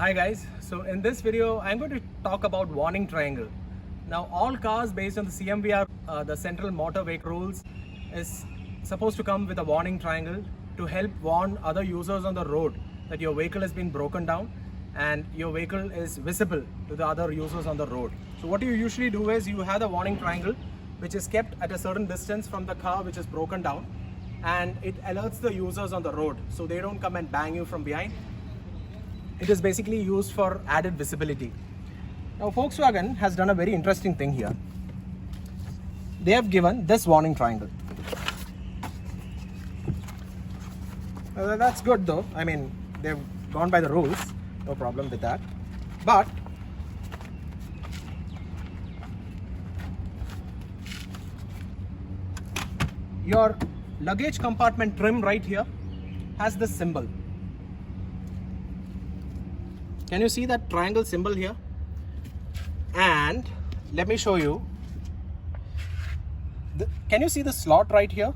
Hi guys, so in this video I'm going to talk about warning triangle. Now all cars based on the CMVR, the Central Motor Vehicle Rules, is supposed to come with a warning triangle to help warn other users on the road that your vehicle has been broken down and your vehicle is visible to the other users on the road. So what you usually do is you have the warning triangle which is kept at a certain distance from the car which is broken down, and it alerts the users on the road so they don't come and bang you from behind. It is basically used for added visibility. Now Volkswagen has done a very interesting thing here. They have given this warning triangle. That's good though. I mean, they've gone by the rules, no problem with that. But your luggage compartment trim right here has this symbol. Can you see that triangle symbol here? And let me show you. Can you see the slot right here?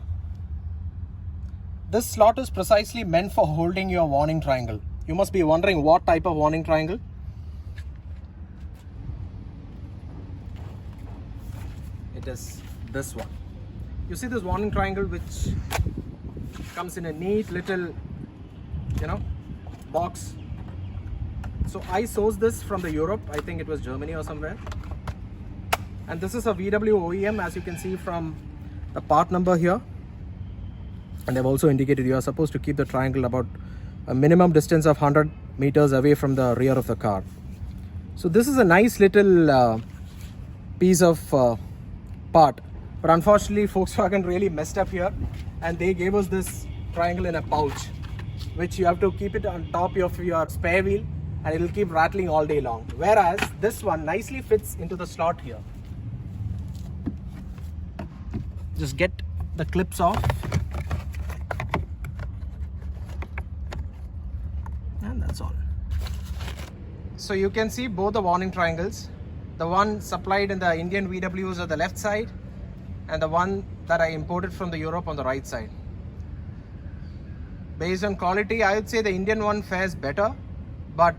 This slot is precisely meant for holding your warning triangle. You must be wondering what type of warning triangle. It is this one. You see this warning triangle which comes in a neat little, box. So I sourced this from the Europe, I think it was Germany or somewhere. And this is a VW OEM, as you can see from the part number here. And they've also indicated you are supposed to keep the triangle about a minimum distance of 100 meters away from the rear of the car. So this is a nice little piece of part. But unfortunately, Volkswagen really messed up here. And they gave us this triangle in a pouch, which you have to keep it on top of your spare wheel, and it will keep rattling all day long. Whereas this one nicely fits into the slot here. Just get the clips off. And that's all. So you can see both the warning triangles. The one supplied in the Indian VWs on the left side, and the one that I imported from the Europe on the right side. Based on quality, I would say the Indian one fares better, but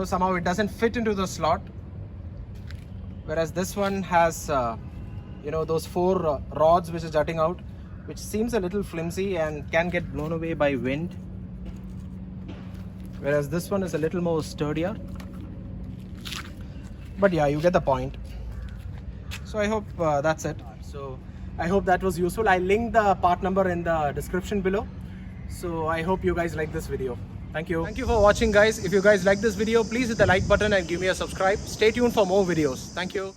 somehow it doesn't fit into the slot, whereas this one has those four rods which is jutting out, which seems a little flimsy and can get blown away by wind, whereas this one is a little more sturdier. But yeah, you get the point. So I hope that's it. So I hope that was useful. I linked the part number in the description below. So I hope you guys like this video. Thank you. Thank you for watching, guys. If you guys like this video, please hit the like button and give me a subscribe. Stay tuned for more videos. Thank you.